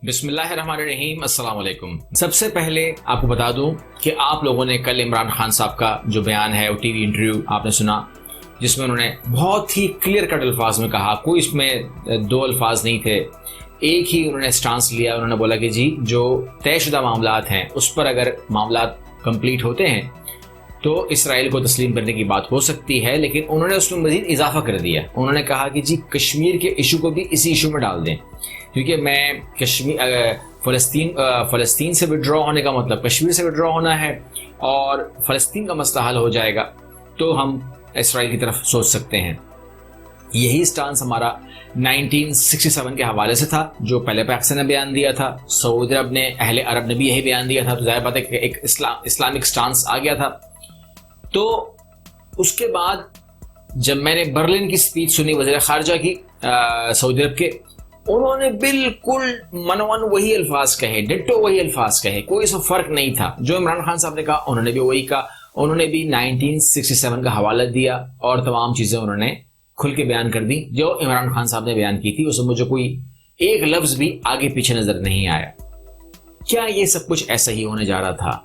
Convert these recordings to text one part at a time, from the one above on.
بسم اللہ الرحمن الرحیم، السلام علیکم۔ سب سے پہلے آپ کو بتا دوں کہ آپ لوگوں نے کل عمران خان صاحب کا جو بیان ہے وہ ٹی وی انٹرویو آپ نے سنا، جس میں انہوں نے بہت ہی کلیئر کٹ الفاظ میں کہا، کوئی اس میں دو الفاظ نہیں تھے، ایک ہی انہوں نے سٹانس لیا۔ انہوں نے بولا کہ جی جو طے شدہ معاملات ہیں اس پر اگر معاملات کمپلیٹ ہوتے ہیں تو اسرائیل کو تسلیم کرنے کی بات ہو سکتی ہے، لیکن انہوں نے اس میں مزید اضافہ کر دیا۔ انہوں نے کہا کہ جی کشمیر کے ایشو کو بھی اسی ایشو میں ڈال دیں، کیونکہ میں فلسطین سے وڈرا ہونے کا مطلب کشمیر سے وڈرا ہونا ہے، اور فلسطین کا مسئلہ حل ہو جائے گا تو ہم اسرائیل کی طرف سوچ سکتے ہیں۔ یہی سٹانس ہمارا 1967 کے حوالے سے تھا، جو پہلے پاکستان نے بیان دیا تھا، سعودی عرب نے، اہل عرب نے بھی یہی بیان دیا تھا، تو ظاہر بات ہے کہ ایک اسلامک سٹانس آ گیا تھا۔ تو اس کے بعد جب میں نے برلن کی سپیچ سنی وزیر خارجہ کی سعودی عرب کے، انہوں نے بالکل منون وہی الفاظ کہے، ڈٹو وہی الفاظ کہے، کوئی سا فرق نہیں تھا۔ جو عمران خان صاحب نے کہا انہوں نے بھی وہی کہا، انہوں نے بھی 1967 کا حوالہ دیا اور تمام چیزیں انہوں نے کھل کے بیان کر دی جو عمران خان صاحب نے بیان کی تھی۔ اس میں مجھے کوئی ایک لفظ بھی آگے پیچھے نظر نہیں آیا۔ کیا یہ سب کچھ ایسا ہی ہونے جا رہا تھا؟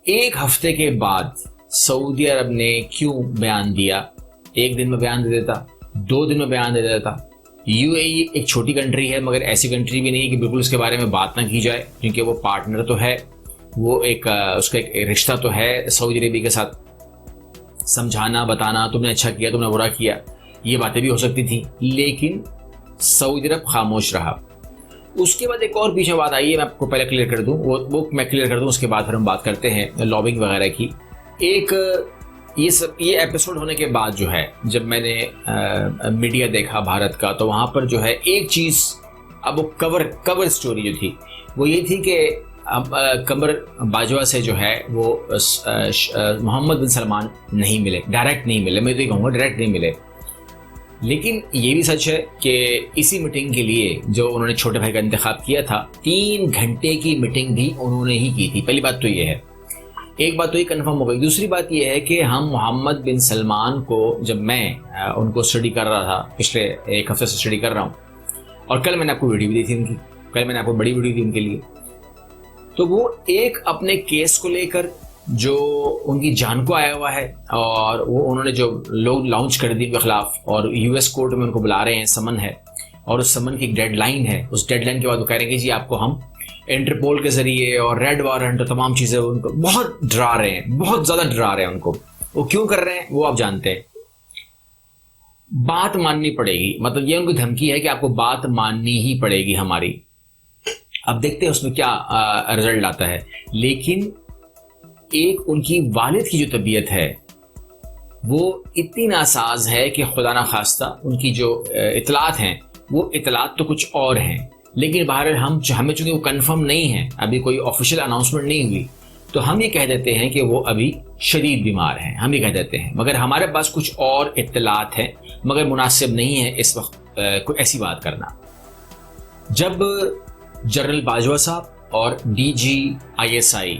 ایک ہفتے کے بعد سعودی عرب نے کیوں بیان دیا؟ ایک دن میں بیان دے دیتا، 2 دن میں بیان دے دیتا۔ یو اے ای ایک چھوٹی کنٹری ہے، مگر ایسی کنٹری بھی نہیں کہ بالکل اس کے بارے میں بات نہ کی جائے، کیونکہ وہ پارٹنر تو ہے، وہ اس کا ایک رشتہ تو ہے سعودی عربی کے ساتھ۔ سمجھانا، بتانا، تم نے اچھا کیا، تم نے برا کیا، یہ باتیں بھی ہو سکتی تھیں، لیکن سعودی عرب خاموش رہا۔ اس کے بعد ایک اور پیچھے بات آئی ہے، میں آپ کو پہلے کلیئر کر دوں، وہ میں کلیئر کر دوں، اس کے بعد پھر ہم بات کرتے ہیں لابنگ وغیرہ کی۔ ایک یہ ایپیسوڈ ہونے کے بعد جو ہے، جب میں نے میڈیا دیکھا بھارت کا، تو وہاں پر جو ہے ایک چیز، اب وہ کور سٹوری جو تھی وہ یہ تھی کہ اب قمر باجوہ سے جو ہے وہ محمد بن سلمان نہیں ملے، ڈائریکٹ نہیں ملے، میں تو یہ کہوں گا ڈائریکٹ نہیں ملے۔ لیکن یہ بھی سچ ہے کہ اسی میٹنگ کے لیے جو انہوں نے چھوٹے بھائی کا انتخاب کیا تھا، 3 گھنٹے کی میٹنگ بھی انہوں نے ہی کی تھی۔ پہلی بات تو یہ ہے، ایک بات تو یہ کنفرم ہو گئی۔ دوسری بات یہ ہے کہ ہم محمد بن سلمان کو، جب میں ان کو اسٹڈی کر رہا تھا، پچھلے ایک ہفتے سے اسٹڈی کر رہا ہوں، اور کل میں نے آپ کو ویڈیو بھی دی تھی ان کی، کل میں نے آپ کو بڑی ویڈیو دی ان کے لیے، تو وہ ایک اپنے کیس کو لے کر جو ان کی جان کو آیا ہوا ہے، اور وہ انہوں نے جو لوگ لانچ کر دی ان کے خلاف، اور یو ایس کورٹ میں ان کو بلا رہے ہیں، سمن ہے، اور اس سمن کی ایک ڈیڈ لائن ہے، اس ڈیڈ لائن کے بعد وہ کہہ رہے ہیں کہ جی آپ کو ہم انٹرپول کے ذریعے اور ریڈ وارنٹ اور تمام چیزیں، ان کو بہت ڈرا رہے ہیں، بہت زیادہ ڈرا رہے ہیں ان کو۔ وہ کیوں کر رہے ہیں وہ آپ جانتے ہیں۔ بات ماننی پڑے گی، مطلب یہ ان کو دھمکی ہے کہ آپ کو بات ماننی ہی پڑے گی ہماری۔ اب دیکھتے ہیں اس میں کیا رزلٹ آتا ہے۔ لیکن ایک ان کی والد کی جو طبیعت ہے وہ اتنی ناساز ہے کہ خدا نہ خواستہ ان کی جو اطلاعات ہیں وہ اطلاعات تو کچھ اور ہیں، لیکن بہرحال ہمیں چونکہ وہ کنفرم نہیں ہے، ابھی کوئی آفیشیل اناؤنسمنٹ نہیں ہوئی، تو ہم یہ کہہ دیتے ہیں کہ وہ ابھی شدید بیمار ہیں، ہم یہ کہہ دیتے ہیں، مگر ہمارے پاس کچھ اور اطلاعات ہیں، مگر مناسب نہیں ہے اس وقت کوئی ایسی بات کرنا۔ جب جنرل باجوہ صاحب اور DG/ISI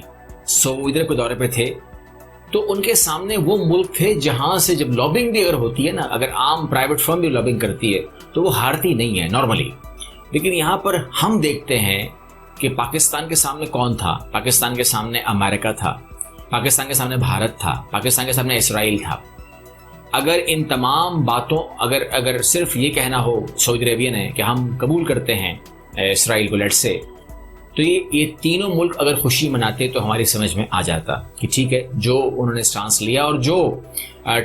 سعودی عرب کے دورے پہ تھے، تو ان کے سامنے وہ ملک تھے جہاں سے جب لابنگ بھی اگر ہوتی ہے نا، اگر عام پرائیویٹ فرم بھی لابنگ کرتی ہے تو وہ ہارتی نہیں ہے نارملی، لیکن یہاں پر ہم دیکھتے ہیں کہ پاکستان کے سامنے کون تھا؟ پاکستان کے سامنے امریکہ تھا، پاکستان کے سامنے بھارت تھا، پاکستان کے سامنے اسرائیل تھا۔ اگر ان تمام باتوں، اگر صرف یہ کہنا ہو سعودی عربیہ نے کہ ہم قبول کرتے ہیں اسرائیل کو لیٹ سے، تو یہ تینوں ملک اگر خوشی مناتے تو ہماری سمجھ میں آ جاتا کہ ٹھیک ہے، جو انہوں نے سٹانس لیا اور جو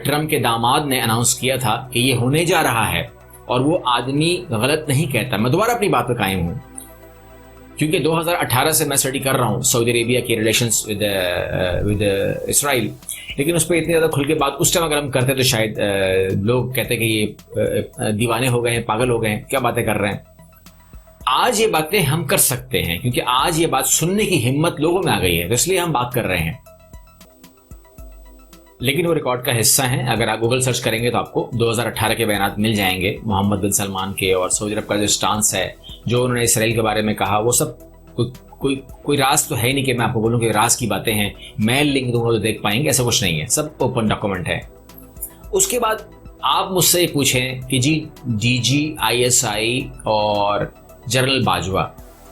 ٹرمپ کے داماد نے اناؤنس کیا تھا کہ یہ ہونے جا رہا ہے، اور وہ آدمی غلط نہیں کہتا۔ میں دوبارہ اپنی بات پہ قائم ہوں، کیونکہ 2018 سے میں اسٹڈی کر رہا ہوں سعودی عربیہ کے ریلیشنز ود اسرائیل، لیکن اس پہ اتنی زیادہ کھل کے بات اس ٹائم اگر ہم کرتے تو شاید لوگ کہتے کہ یہ دیوانے ہو گئے ہیں، پاگل ہو گئے ہیں، کیا باتیں کر رہے ہیں۔ آج یہ باتیں ہم کر سکتے ہیں، کیونکہ آج یہ بات سننے کی ہمت لوگوں میں آ گئی ہے، تو اس لیے ہم بات کر رہے ہیں، لیکن وہ ریکارڈ کا حصہ ہیں۔ اگر آپ گوگل سرچ کریں گے تو آپ کو 2018 کے بیانات مل جائیں گے، محمد بن سلمان کے، اور سعودی عرب کا جو سٹانس ہے، جو انہوں نے اسرائیل کے بارے میں کہا، وہ سب کوئی راز تو ہے نہیں کہ میں آپ کو بولوں کہ راز کی باتیں ہیں، میل لنک دوں گا تو دیکھ پائیں گے، ایسا کچھ نہیں ہے، سب اوپن ڈاکومنٹ ہے۔ اس کے بعد آپ مجھ سے یہ پوچھیں کہ جی DG/ISI اور جنرل باجوہ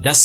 10